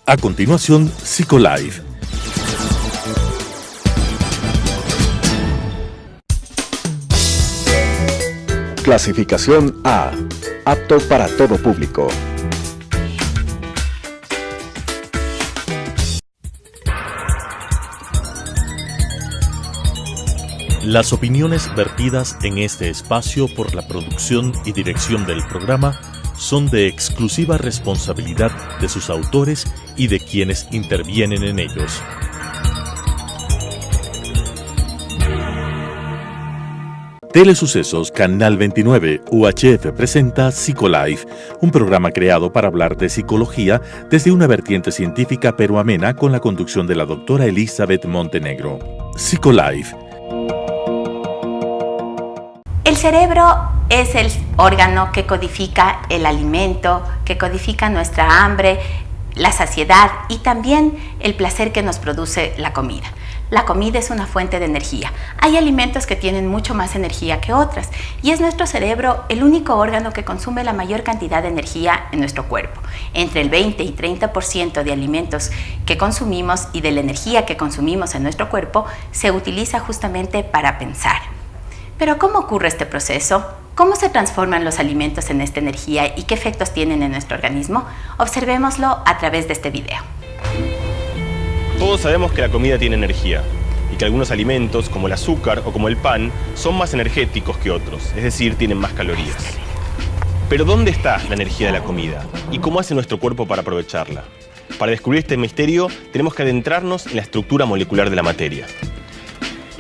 A continuación, Psicolife. Clasificación A. Apto para todo público. Las opiniones vertidas en este espacio por la producción y dirección del programa son de exclusiva responsabilidad de sus autores y de quienes intervienen en ellos. Telesucesos Canal 29 UHF presenta Psicolife, un programa creado para hablar de psicología desde una vertiente científica pero amena con la conducción de la doctora Elizabeth Montenegro. Psicolife. El cerebro es el órgano que codifica el alimento, que codifica nuestra hambre, la saciedad y también el placer que nos produce la comida. La comida es una fuente de energía. Hay alimentos que tienen mucho más energía que otras y es nuestro cerebro el único órgano que consume la mayor cantidad de energía en nuestro cuerpo. Entre el 20 y 30% de alimentos que consumimos y de la energía que consumimos en nuestro cuerpo se utiliza justamente para pensar. Pero ¿cómo ocurre este proceso? ¿Cómo se transforman los alimentos en esta energía y qué efectos tienen en nuestro organismo? Observémoslo a través de este video. Todos sabemos que la comida tiene energía y que algunos alimentos, como el azúcar o como el pan, son más energéticos que otros, es decir, tienen más calorías. Pero ¿dónde está la energía de la comida? ¿Y cómo hace nuestro cuerpo para aprovecharla? Para descubrir este misterio, tenemos que adentrarnos en la estructura molecular de la materia.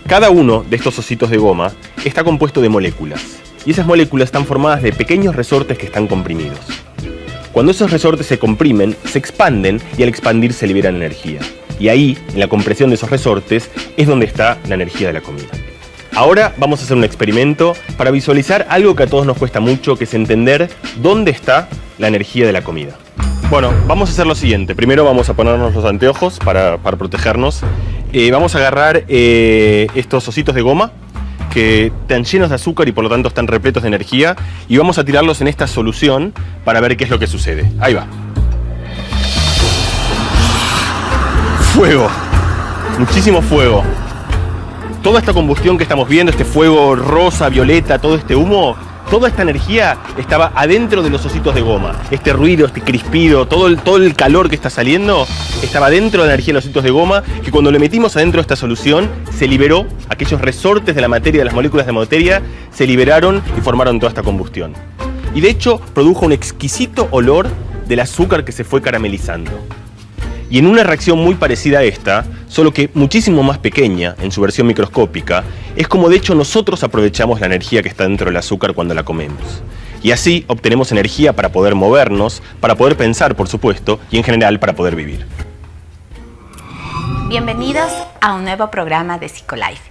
Cada uno de estos ositos de goma está compuesto de moléculas, y esas moléculas están formadas de pequeños resortes que están comprimidos. Cuando esos resortes se comprimen, se expanden y al expandir se liberan energía. Y ahí, en la compresión de esos resortes, es donde está la energía de la comida. Ahora vamos a hacer un experimento para visualizar algo que a todos nos cuesta mucho, que es entender dónde está la energía de la comida. Bueno, vamos a hacer lo siguiente. Primero vamos a ponernos los anteojos para protegernos. Vamos a agarrar estos ositos de goma que están llenos de azúcar y por lo tanto están repletos de energía y vamos a tirarlos en esta solución para ver qué es lo que sucede. Ahí va. Fuego. Muchísimo fuego. Toda esta combustión que estamos viendo, este fuego rosa, violeta, todo este humo, toda esta energía estaba adentro de los ositos de goma. Este ruido, este crispido, todo el calor que está saliendo estaba dentro de la energía de los ositos de goma, que cuando le metimos adentro de esta solución se liberó, aquellos resortes de la materia, de las moléculas de materia, se liberaron y formaron toda esta combustión. Y de hecho produjo un exquisito olor del azúcar que se fue caramelizando. Y en una reacción muy parecida a esta, solo que muchísimo más pequeña, en su versión microscópica, es como de hecho nosotros aprovechamos la energía que está dentro del azúcar cuando la comemos. Y así obtenemos energía para poder movernos, para poder pensar, por supuesto, y en general para poder vivir. Bienvenidos a un nuevo programa de Psicolife.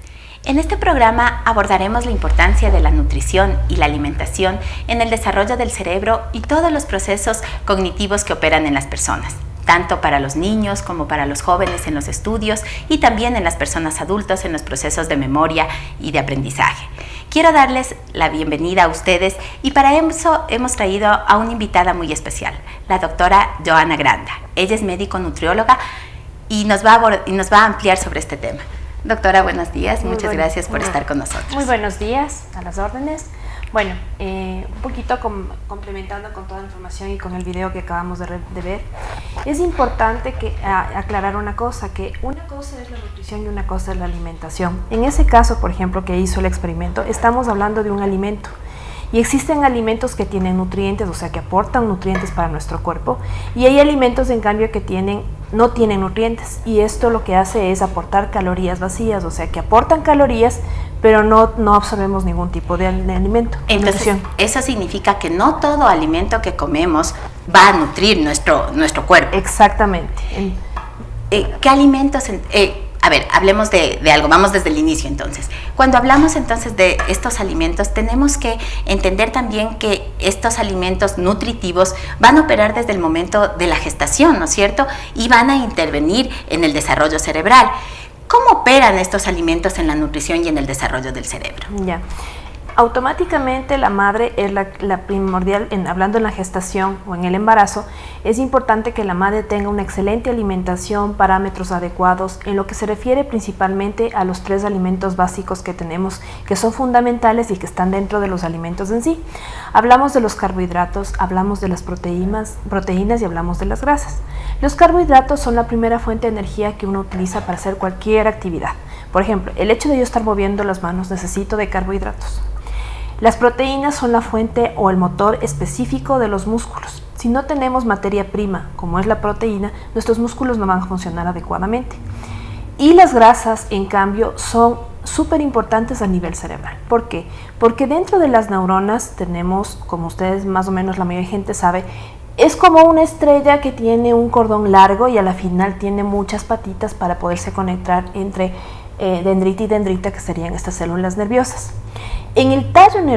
En este programa abordaremos la importancia de la nutrición y la alimentación en el desarrollo del cerebro y todos los procesos cognitivos que operan en las personas, tanto para los niños como para los jóvenes en los estudios y también en las personas adultas en los procesos de memoria y de aprendizaje. Quiero darles la bienvenida a ustedes y para eso hemos traído a una invitada muy especial, la doctora Joana Granda. Ella es médico-nutrióloga y nos va a ampliar sobre este tema. Doctora, buenos días. Muchas gracias por estar con nosotros. Muy buenos días, a las órdenes. Bueno, un poquito complementando con toda la información y con el video que acabamos de ver, es importante aclarar una cosa, que una cosa es la nutrición y una cosa es la alimentación. En ese caso, por ejemplo, que hizo el experimento, estamos hablando de un alimento. Y existen alimentos que tienen nutrientes, o sea, que aportan nutrientes para nuestro cuerpo, y hay alimentos, en cambio, que no tienen nutrientes, y esto lo que hace es aportar calorías vacías, o sea, que aportan calorías, pero no absorbemos ningún tipo de alimento. Entonces, eso significa que no todo alimento que comemos va a nutrir nuestro cuerpo. Exactamente. ¿Qué alimentos? A ver, hablemos de algo, vamos desde el inicio entonces. Cuando hablamos entonces de estos alimentos, tenemos que entender también que estos alimentos nutritivos van a operar desde el momento de la gestación, ¿no es cierto? Y van a intervenir en el desarrollo cerebral. ¿Cómo operan estos alimentos en la nutrición y en el desarrollo del cerebro? Ya. Automáticamente la madre es la primordial, hablando en la gestación o en el embarazo, es importante que la madre tenga una excelente alimentación, parámetros adecuados, en lo que se refiere principalmente a los 3 alimentos básicos que tenemos, que son fundamentales y que están dentro de los alimentos en sí. Hablamos de los carbohidratos, hablamos de las proteínas y hablamos de las grasas. Los carbohidratos son la primera fuente de energía que uno utiliza para hacer cualquier actividad. Por ejemplo, el hecho de yo estar moviendo las manos, necesito de carbohidratos. Las proteínas son la fuente o el motor específico de los músculos. Si no tenemos materia prima, como es la proteína, nuestros músculos no van a funcionar adecuadamente. Y las grasas, en cambio, son súper importantes a nivel cerebral. ¿Por qué? Porque dentro de las neuronas tenemos, como ustedes más o menos la mayoría de gente sabe, es como una estrella que tiene un cordón largo y a la final tiene muchas patitas para poderse conectar entre dendrita y dendrita, que serían estas células nerviosas. En el tallo en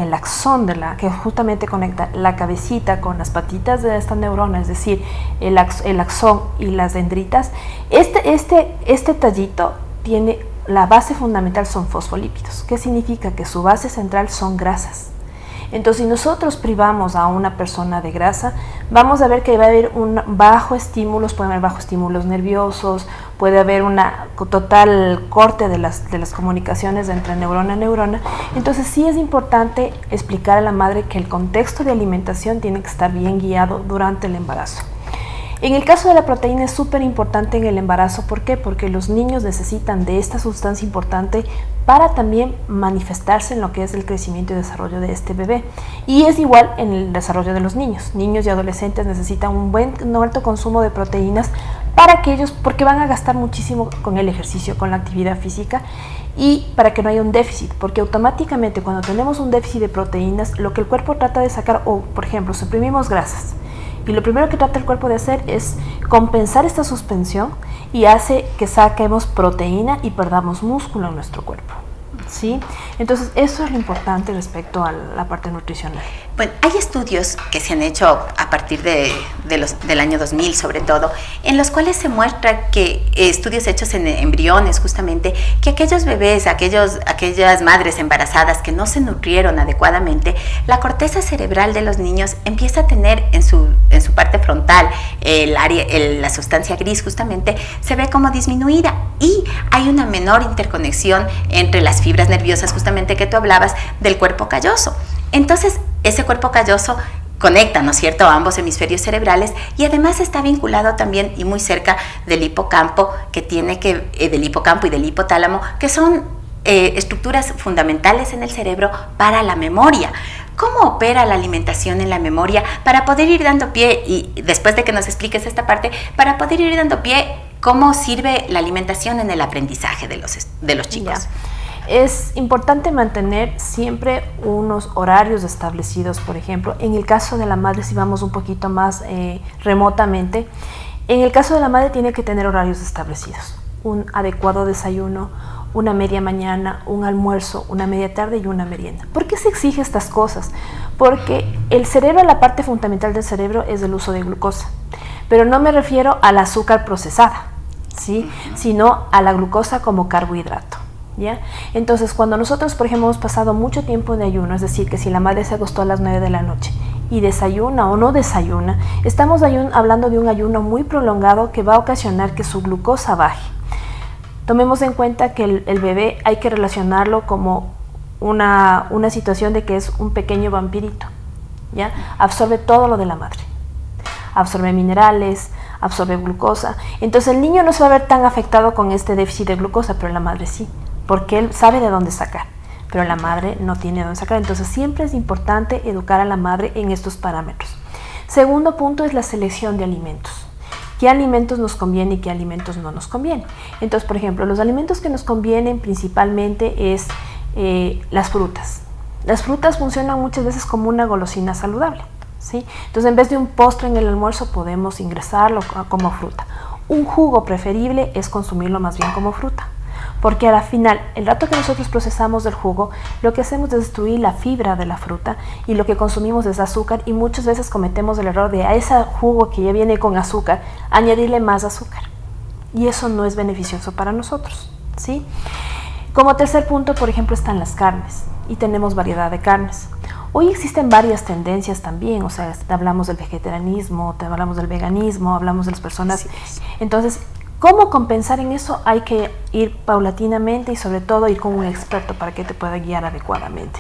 el axón que justamente conecta la cabecita con las patitas de esta neurona, es decir, el axón y las dendritas, este tallito tiene la base fundamental, son fosfolípidos. ¿Qué significa? Que su base central son grasas. Entonces, si nosotros privamos a una persona de grasa, vamos a ver que va a haber un bajo estímulos, pueden haber bajos estímulos nerviosos, puede haber una total corte de las comunicaciones entre neurona a neurona. Entonces, sí es importante explicar a la madre que el contexto de alimentación tiene que estar bien guiado durante el embarazo. En el caso de la proteína es súper importante en el embarazo. ¿Por qué? Porque los niños necesitan de esta sustancia importante para también manifestarse en lo que es el crecimiento y desarrollo de este bebé. Y es igual en el desarrollo de los niños. Niños y adolescentes necesitan un alto consumo de proteínas para que ellos, porque van a gastar muchísimo con el ejercicio, con la actividad física, y para que no haya un déficit, porque automáticamente cuando tenemos un déficit de proteínas, lo que el cuerpo trata de sacar, o por ejemplo, suprimimos grasas. Y lo primero que trata el cuerpo de hacer es compensar esta suspensión y hace que saquemos proteína y perdamos músculo en nuestro cuerpo, ¿sí? Entonces, eso es lo importante respecto a la parte nutricional. Bueno, hay estudios que se han hecho a partir del año 2000, sobre todo, en los cuales se muestra que estudios hechos en embriones, justamente, que aquellos bebés, aquellas madres embarazadas que no se nutrieron adecuadamente, la corteza cerebral de los niños empieza a tener en su parte frontal, la sustancia gris, justamente, se ve como disminuida, y hay una menor interconexión entre las fibras nerviosas, justamente, que tú hablabas, del cuerpo calloso. Entonces, ese cuerpo calloso conecta, ¿no es cierto?, a ambos hemisferios cerebrales, y además está vinculado también y muy cerca del hipocampo, del hipocampo y del hipotálamo, que son estructuras fundamentales en el cerebro para la memoria. ¿Cómo opera la alimentación en la memoria para poder ir dando pie, y después de que nos expliques esta parte, para poder ir dando pie, cómo sirve la alimentación en el aprendizaje de los chicos? Ya. Es importante mantener siempre unos horarios establecidos. Por ejemplo, en el caso de la madre, si vamos un poquito más remotamente, en el caso de la madre tiene que tener horarios establecidos. Un adecuado desayuno, una media mañana, un almuerzo, una media tarde y una merienda. ¿Por qué se exige estas cosas? Porque el cerebro, la parte fundamental del cerebro es el uso de glucosa. Pero no me refiero al azúcar procesada, ¿sí?, sino a la glucosa como carbohidrato. ¿Ya? Entonces, cuando nosotros, por ejemplo, hemos pasado mucho tiempo de ayuno, es decir, que si la madre se acostó a las 9 de la noche y desayuna o no desayuna, estamos hablando de un ayuno muy prolongado que va a ocasionar que su glucosa baje. Tomemos en cuenta que el bebé hay que relacionarlo como una situación de que es un pequeño vampirito, ¿ya? Absorbe todo lo de la madre, absorbe minerales, absorbe glucosa. Entonces el niño no se va a ver tan afectado con este déficit de glucosa, pero la madre sí, porque él sabe de dónde sacar, pero la madre no tiene de dónde sacar. Entonces siempre es importante educar a la madre en estos parámetros. Segundo punto es la selección de alimentos. ¿Qué alimentos nos conviene y qué alimentos no nos conviene? Entonces, por ejemplo, los alimentos que nos convienen principalmente es las frutas. Las frutas funcionan muchas veces como una golosina saludable, ¿sí? Entonces, en vez de un postre en el almuerzo, podemos ingresarlo como fruta. Un jugo preferible es consumirlo más bien como fruta, porque al final, el rato que nosotros procesamos del jugo, lo que hacemos es destruir la fibra de la fruta y lo que consumimos es azúcar, y muchas veces cometemos el error de a ese jugo que ya viene con azúcar, añadirle más azúcar, y eso no es beneficioso para nosotros, ¿sí? Como tercer punto, por ejemplo, están las carnes. y tenemos variedad de carnes. Hoy existen varias tendencias también, o sea, hablamos del vegetarianismo, hablamos del veganismo, hablamos de las personas. Entonces, ¿cómo compensar en eso? Hay que ir paulatinamente y sobre todo ir con un experto para que te pueda guiar adecuadamente.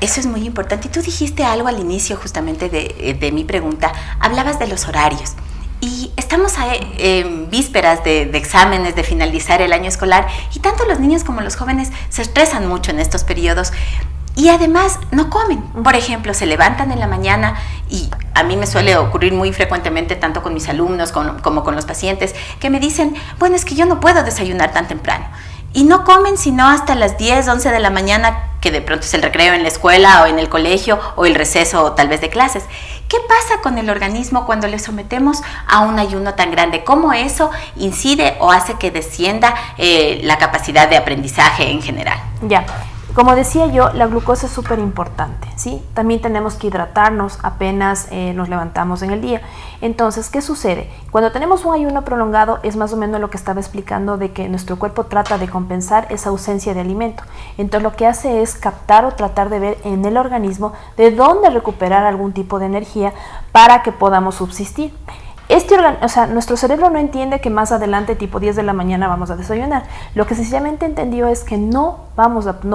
Eso es muy importante. Y tú dijiste algo al inicio justamente de mi pregunta. Hablabas de los horarios. Y estamos en vísperas de exámenes, de finalizar el año escolar, y tanto los niños como los jóvenes se estresan mucho en estos periodos y además no comen. Por ejemplo, se levantan en la mañana, y a mí me suele ocurrir muy frecuentemente, tanto con mis alumnos como con los pacientes, que me dicen, bueno, es que yo no puedo desayunar tan temprano. Y no comen sino hasta las 10, 11 de la mañana, que de pronto es el recreo en la escuela o en el colegio o el receso tal vez de clases. ¿Qué pasa con el organismo cuando le sometemos a un ayuno tan grande? ¿Cómo eso incide o hace que descienda la capacidad de aprendizaje en general? Ya. Como decía yo, la glucosa es súper importante, ¿sí? También tenemos que hidratarnos apenas nos levantamos en el día. Entonces, ¿qué sucede? Cuando tenemos un ayuno prolongado, es más o menos lo que estaba explicando, de que nuestro cuerpo trata de compensar esa ausencia de alimento. Entonces, lo que hace es captar o tratar de ver en el organismo de dónde recuperar algún tipo de energía para que podamos subsistir. Nuestro cerebro no entiende que más adelante, tipo 10 de la mañana, vamos a desayunar. Lo que sencillamente entendió es que no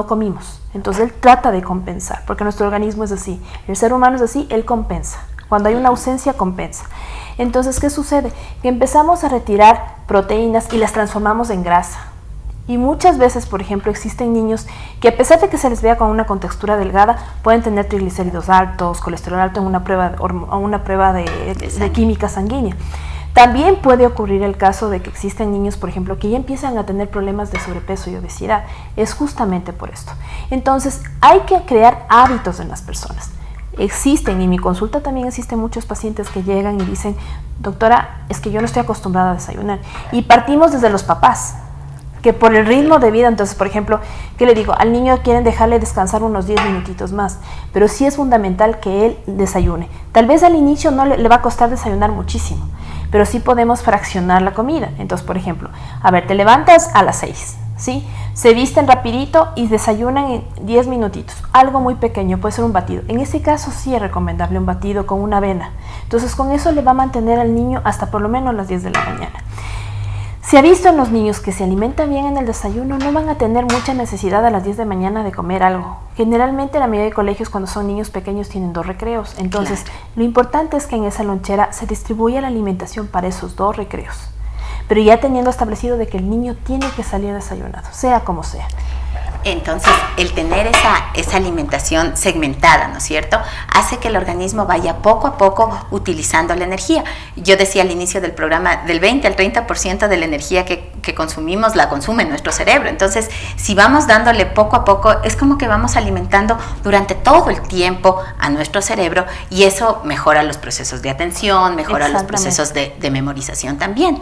comimos. Entonces él trata de compensar, porque nuestro organismo es así. El ser humano es así, él compensa. Cuando hay una ausencia, compensa. Entonces, ¿qué sucede? Que empezamos a retirar proteínas y las transformamos en grasa. Y muchas veces, por ejemplo, existen niños que, a pesar de que se les vea con una contextura delgada, pueden tener triglicéridos altos, colesterol alto en una prueba de química sanguínea. También puede ocurrir el caso de que existen niños, por ejemplo, que ya empiezan a tener problemas de sobrepeso y obesidad. Es justamente por esto. Entonces, hay que crear hábitos en las personas. Existen, y en mi consulta también existen muchos pacientes que llegan y dicen, doctora, es que yo no estoy acostumbrada a desayunar. Y partimos desde los papás, que por el ritmo de vida, entonces, por ejemplo, ¿qué le digo? Al niño quieren dejarle descansar unos 10 minutitos más, pero sí es fundamental que él desayune. Tal vez al inicio no le va a costar desayunar muchísimo, pero sí podemos fraccionar la comida. Entonces, por ejemplo, te levantas a las 6, ¿sí? Se visten rapidito y desayunan en 10 minutitos. Algo muy pequeño, puede ser un batido. En ese caso sí es recomendable un batido con una avena. Entonces, con eso le va a mantener al niño hasta por lo menos las 10 de la mañana. Se ha visto en los niños que se alimentan bien en el desayuno, no van a tener mucha necesidad a las 10 de la mañana de comer algo. Generalmente la mayoría de colegios, cuando son niños pequeños, tienen 2 recreos. Entonces, claro, lo importante es que en esa lonchera se distribuya la alimentación para esos 2 recreos. Pero ya teniendo establecido de que el niño tiene que salir desayunado, sea como sea. Entonces, el tener esa alimentación segmentada, ¿no es cierto?, hace que el organismo vaya poco a poco utilizando la energía. Yo decía al inicio del programa, del 20 al 30% de la energía que consumimos la consume nuestro cerebro. Entonces, si vamos dándole poco a poco, es como que vamos alimentando durante todo el tiempo a nuestro cerebro, y eso mejora los procesos de atención, mejora los procesos de memorización también.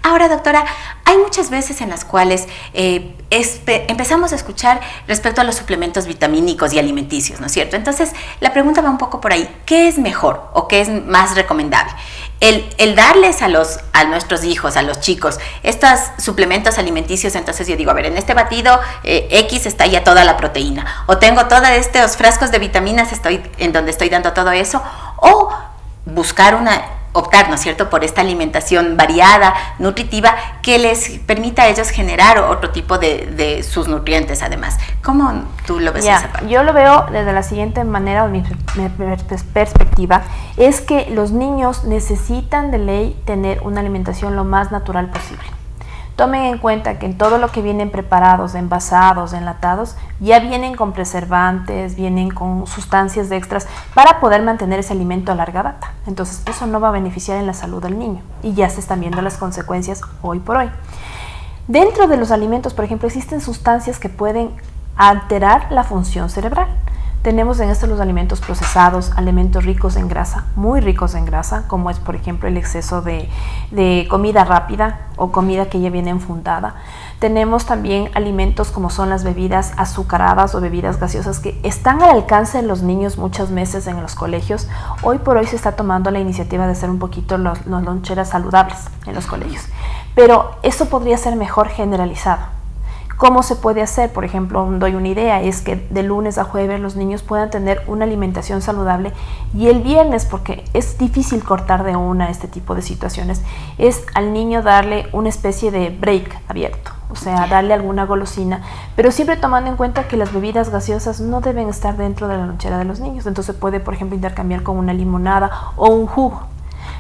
Ahora, doctora, hay muchas veces en las cuales empezamos a escuchar respecto a los suplementos vitamínicos y alimenticios, ¿no es cierto? Entonces, la pregunta va un poco por ahí. ¿Qué es mejor o qué es más recomendable? El darles a nuestros hijos, a los chicos, estos suplementos alimenticios. Entonces yo digo, a ver, en este batido X está ya toda la proteína, o tengo todos estos frascos de vitaminas en donde estoy dando todo eso, o optar, ¿no es cierto?, por esta alimentación variada, nutritiva, que les permita a ellos generar otro tipo de sus nutrientes además. ¿Cómo tú lo ves esa parte? Yo lo veo desde la siguiente manera, o mi perspectiva, es que los niños necesitan de ley tener una alimentación lo más natural posible. Tomen en cuenta que en todo lo que vienen preparados, envasados, enlatados, ya vienen con preservantes, vienen con sustancias extras para poder mantener ese alimento a larga data. Entonces, eso no va a beneficiar en la salud del niño, y ya se están viendo las consecuencias hoy por hoy. Dentro de los alimentos, por ejemplo, existen sustancias que pueden alterar la función cerebral. Tenemos en estos los alimentos procesados, alimentos ricos en grasa, muy ricos en grasa, como es, por ejemplo, el exceso de comida rápida o comida que ya viene enfundada. Tenemos también alimentos como son las bebidas azucaradas o bebidas gaseosas, que están al alcance de los niños muchas veces en los colegios. Hoy por hoy se está tomando la iniciativa de hacer un poquito las loncheras saludables en los colegios, pero eso podría ser mejor generalizado. ¿Cómo se puede hacer? Por ejemplo, doy una idea, es que de lunes a jueves los niños puedan tener una alimentación saludable y el viernes, porque es difícil cortar de una este tipo de situaciones, es al niño darle una especie de break abierto. O sea, darle alguna golosina, pero siempre tomando en cuenta que las bebidas gaseosas no deben estar dentro de la lonchera de los niños. Entonces puede, por ejemplo, intercambiar con una limonada o un jugo.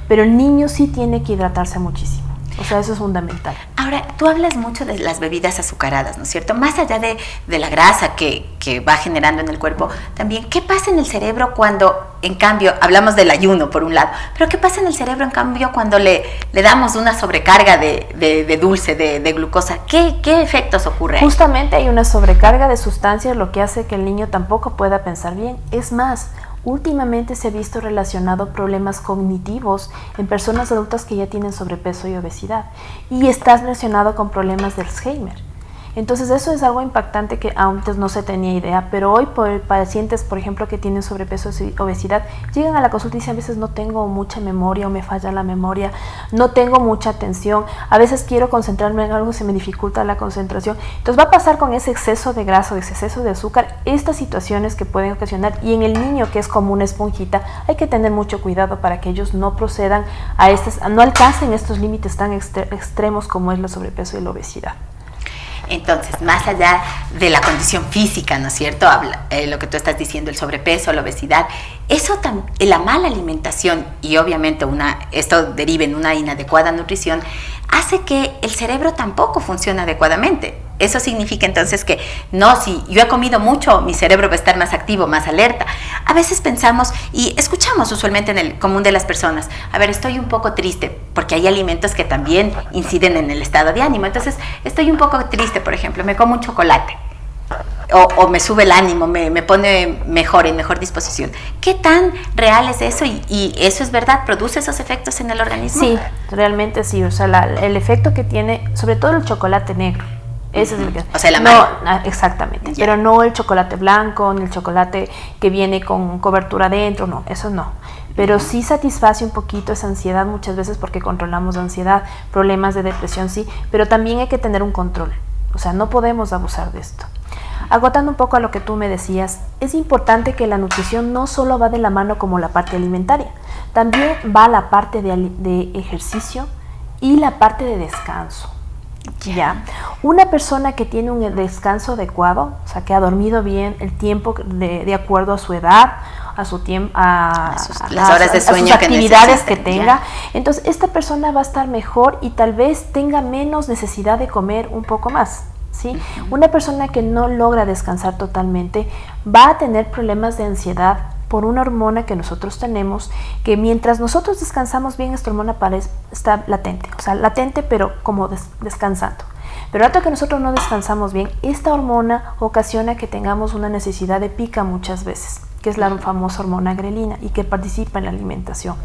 Pero el niño sí tiene que hidratarse muchísimo. O sea, eso es fundamental. Ahora, tú hablas mucho de las bebidas azucaradas, ¿no es cierto? Más allá de la grasa que va generando en el cuerpo, también, ¿qué pasa en el cerebro cuando, en cambio, hablamos del ayuno por un lado, pero qué pasa en el cerebro, en cambio, cuando le damos una sobrecarga de dulce, de glucosa? ¿Qué efectos ocurren? Justamente hay una sobrecarga de sustancias, lo que hace que el niño tampoco pueda pensar bien. Es más, últimamente se ha visto relacionado problemas cognitivos en personas adultas que ya tienen sobrepeso y obesidad, y está relacionado con problemas de Alzheimer. Entonces eso es algo impactante que antes no se tenía idea, pero hoy por pacientes, por ejemplo, que tienen sobrepeso y obesidad, llegan a la consulta y dicen: a veces no tengo mucha memoria o me falla la memoria, no tengo mucha atención, a veces quiero concentrarme en algo, se me dificulta la concentración. Entonces va a pasar con ese exceso de grasa, ese exceso de azúcar, estas situaciones que pueden ocasionar, y en el niño, que es como una esponjita, hay que tener mucho cuidado para que ellos no procedan no alcancen estos límites tan extremos como es el sobrepeso y la obesidad. Entonces, más allá de la condición física, ¿no es cierto? Lo que tú estás diciendo, el sobrepeso, la obesidad, eso la mala alimentación y obviamente esto deriva en una inadecuada nutrición, hace que el cerebro tampoco funcione adecuadamente. Eso significa entonces que si yo he comido mucho, mi cerebro va a estar más activo, más alerta. A veces pensamos y escuchamos usualmente en el común de las personas: a ver, estoy un poco triste, porque hay alimentos que también inciden en el estado de ánimo. Entonces, estoy un poco triste, por ejemplo, me como un chocolate. O me sube el ánimo, me pone mejor, en mejor disposición. ¿Qué tan real es eso? ¿Y eso es verdad? ¿Produce esos efectos en el organismo? Sí, realmente sí. O sea, el efecto que tiene, sobre todo el chocolate negro, ese es el que... O sea, la mala. No, exactamente. Ya. Pero no el chocolate blanco, ni el chocolate que viene con cobertura adentro, no, eso no. Pero sí satisface un poquito esa ansiedad muchas veces, porque controlamos la ansiedad, problemas de depresión, sí, pero también hay que tener un control. O sea, no podemos abusar de esto. Agotando un poco a lo que tú me decías, es importante que la nutrición no solo va de la mano como la parte alimentaria, también va la parte de ejercicio y la parte de descanso. ¿Ya? Una persona que tiene un descanso adecuado, o sea, que ha dormido bien el tiempo de acuerdo a su edad, a su tiempo, las horas de sueño, a sus actividades que tenga, entonces esta persona va a estar mejor y tal vez tenga menos necesidad de comer un poco más. ¿Sí? Una persona que no logra descansar totalmente va a tener problemas de ansiedad por una hormona que nosotros tenemos, que mientras nosotros descansamos bien, esta hormona está latente, o sea, latente pero como descansando. Pero al rato que nosotros no descansamos bien, esta hormona ocasiona que tengamos una necesidad de pica muchas veces, que es la famosa hormona grelina y que participa en la alimentación.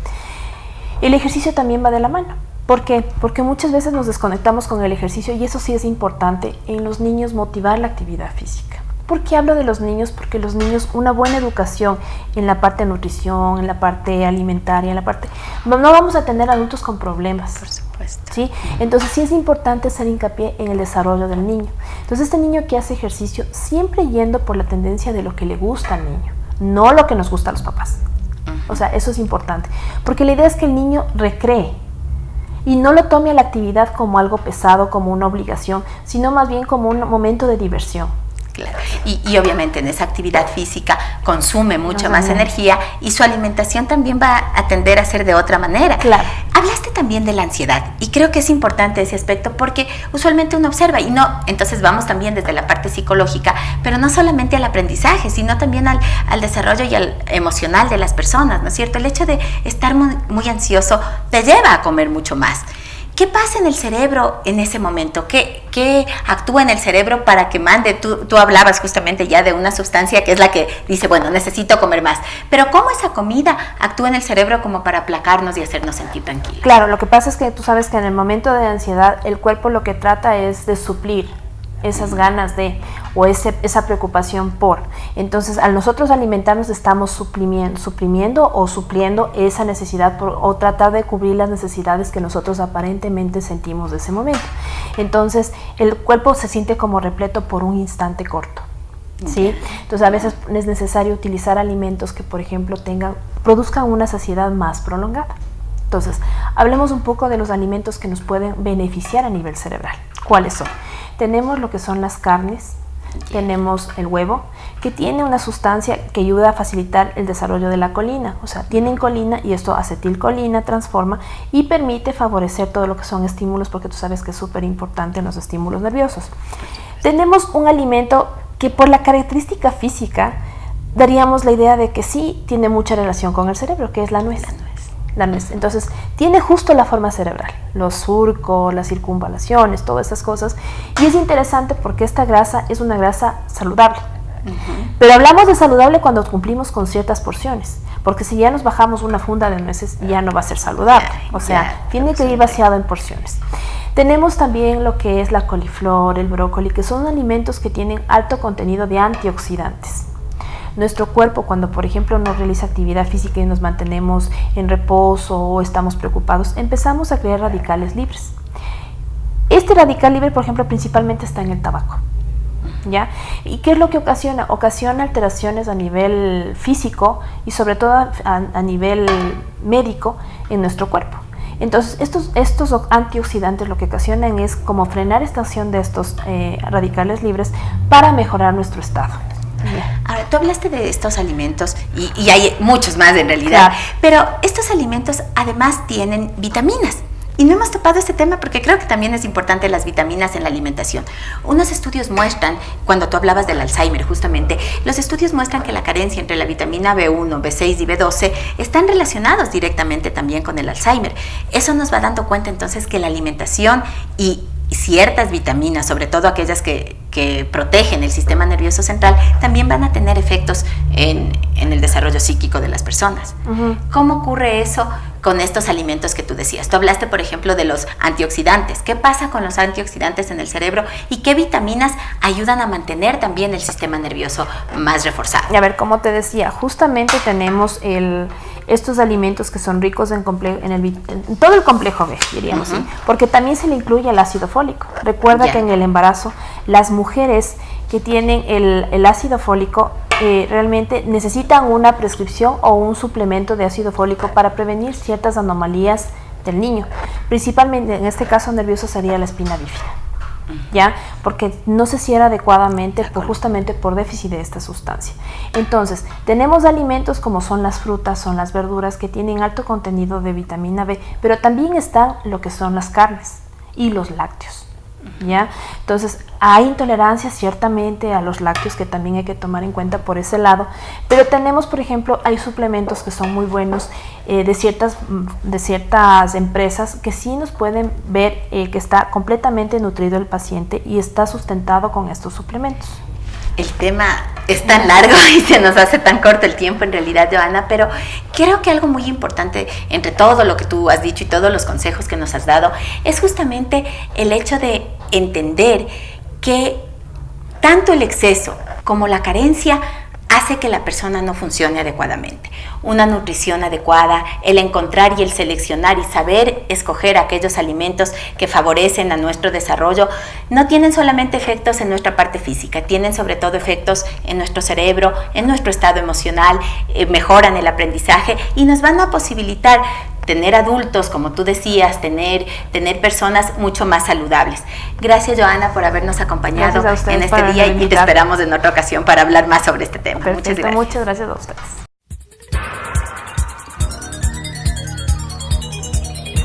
El ejercicio también va de la mano. ¿Por qué? Porque muchas veces nos desconectamos con el ejercicio, y eso sí es importante en los niños, motivar la actividad física. ¿Por qué hablo de los niños? Porque los niños, una buena educación en la parte de nutrición, en la parte alimentaria, no vamos a tener adultos con problemas. Por supuesto. ¿Sí? Entonces sí es importante hacer hincapié en el desarrollo del niño. Entonces este niño que hace ejercicio, siempre yendo por la tendencia de lo que le gusta al niño, no lo que nos gusta a los papás. O sea, eso es importante. Porque la idea es que el niño recree y no lo tome a la actividad como algo pesado, como una obligación, sino más bien como un momento de diversión. Claro. Y obviamente en esa actividad física consume mucha más energía, y su alimentación también va a tender a ser de otra manera. Claro. Hablaste también de la ansiedad, y creo que es importante ese aspecto, porque usualmente uno observa, entonces vamos también desde la parte psicológica, pero no solamente al aprendizaje, sino también al desarrollo y al emocional de las personas, ¿no es cierto? El hecho de estar muy ansioso te lleva a comer mucho más. ¿Qué pasa en el cerebro en ese momento? ¿Qué actúa en el cerebro para que mande? Tú hablabas justamente ya de una sustancia que es la que dice, bueno, necesito comer más. Pero ¿cómo esa comida actúa en el cerebro como para aplacarnos y hacernos sentir tranquilos? Claro, lo que pasa es que tú sabes que en el momento de ansiedad el cuerpo lo que trata es de suplir esas ganas de, o esa preocupación por. Entonces, al nosotros alimentarnos estamos suprimiendo o supliendo esa necesidad o tratar de cubrir las necesidades que nosotros aparentemente sentimos de ese momento. Entonces, el cuerpo se siente como repleto por un instante corto. ¿Sí? Entonces a veces es necesario utilizar alimentos que, por ejemplo, produzcan una saciedad más prolongada. Entonces, hablemos un poco de los alimentos que nos pueden beneficiar a nivel cerebral. ¿Cuáles son? Tenemos lo que son las carnes, tenemos el huevo, que tiene una sustancia que ayuda a facilitar el desarrollo de la colina. O sea, tienen colina y esto acetilcolina transforma y permite favorecer todo lo que son estímulos, porque tú sabes que es súper importante en los estímulos nerviosos. Tenemos un alimento que por la característica física daríamos la idea de que sí tiene mucha relación con el cerebro, que es la nuez. La nuez. Entonces, tiene justo la forma cerebral, los surcos, las circunvalaciones, todas esas cosas. Y es interesante porque esta grasa es una grasa saludable. Pero hablamos de saludable cuando cumplimos con ciertas porciones, porque si ya nos bajamos una funda de nueces, ya no va a ser saludable. O sea, tiene que ir vaciado en porciones. Tenemos también lo que es la coliflor, el brócoli, que son alimentos que tienen alto contenido de antioxidantes. Nuestro cuerpo, cuando por ejemplo no realiza actividad física y nos mantenemos en reposo o estamos preocupados, empezamos a crear radicales libres. Este radical libre, por ejemplo, principalmente está en el tabaco. ¿Ya? ¿Y qué es lo que ocasiona? Ocasiona alteraciones a nivel físico y sobre todo a nivel médico en nuestro cuerpo. Entonces, estos antioxidantes lo que ocasionan es como frenar esta acción de estos radicales libres para mejorar nuestro estado. Ahora, tú hablaste de estos alimentos y hay muchos más en realidad, claro. Pero estos alimentos además tienen vitaminas. Y no hemos topado este tema porque creo que también es importante las vitaminas en la alimentación. Unos estudios muestran, cuando tú hablabas del Alzheimer justamente, los estudios muestran que la carencia entre la vitamina B1, B6 y B12 están relacionados directamente también con el Alzheimer. Eso nos va dando cuenta entonces que la alimentación y ciertas vitaminas, sobre todo aquellas que protegen el sistema nervioso central, también van a tener efectos en el desarrollo psíquico de las personas. ¿Cómo ocurre eso con estos alimentos que tú decías? Tú hablaste, por ejemplo, de los antioxidantes. ¿Qué pasa con los antioxidantes en el cerebro y qué vitaminas ayudan a mantener también el sistema nervioso más reforzado? A ver, como te decía, justamente tenemos estos alimentos que son ricos en todo el complejo B, diríamos, ¿sí? Porque también se le incluye el ácido fólico. Recuerda que en el embarazo las mujeres que tienen el ácido fólico realmente necesitan una prescripción o un suplemento de ácido fólico para prevenir ciertas anomalías del niño. Principalmente en este caso nervioso sería la espina bífida. ¿Ya? Porque no se cierra adecuadamente justamente por déficit de esta sustancia. Entonces, tenemos alimentos como son las frutas, son las verduras que tienen alto contenido de vitamina B, pero también están lo que son las carnes y los lácteos. ¿Ya? Entonces, hay intolerancia ciertamente a los lácteos que también hay que tomar en cuenta por ese lado, pero tenemos, por ejemplo, hay suplementos que son muy buenos de ciertas empresas que sí nos pueden ver que está completamente nutrido el paciente y está sustentado con estos suplementos. El tema es tan largo y se nos hace tan corto el tiempo en realidad, Joana, pero creo que algo muy importante entre todo lo que tú has dicho y todos los consejos que nos has dado es justamente el hecho de entender que tanto el exceso como la carencia hace que la persona no funcione adecuadamente. Una nutrición adecuada, el encontrar y el seleccionar y saber escoger aquellos alimentos que favorecen a nuestro desarrollo, no tienen solamente efectos en nuestra parte física, tienen sobre todo efectos en nuestro cerebro, en nuestro estado emocional, mejoran el aprendizaje y nos van a posibilitar tener adultos, como tú decías, tener personas mucho más saludables. Gracias, Joana, por habernos acompañado en este día y te esperamos en otra ocasión para hablar más sobre este tema. Perfecto, muchas gracias a ustedes.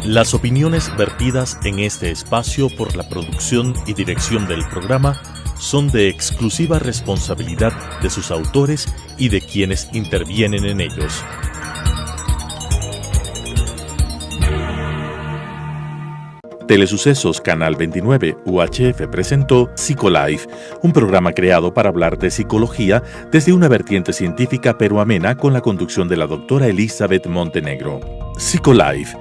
Las opiniones vertidas en este espacio por la producción y dirección del programa son de exclusiva responsabilidad de sus autores y de quienes intervienen en ellos. Telesucesos Canal 29 UHF presentó Psicolife, un programa creado para hablar de psicología desde una vertiente científica pero amena con la conducción de la doctora Elizabeth Montenegro. Psicolife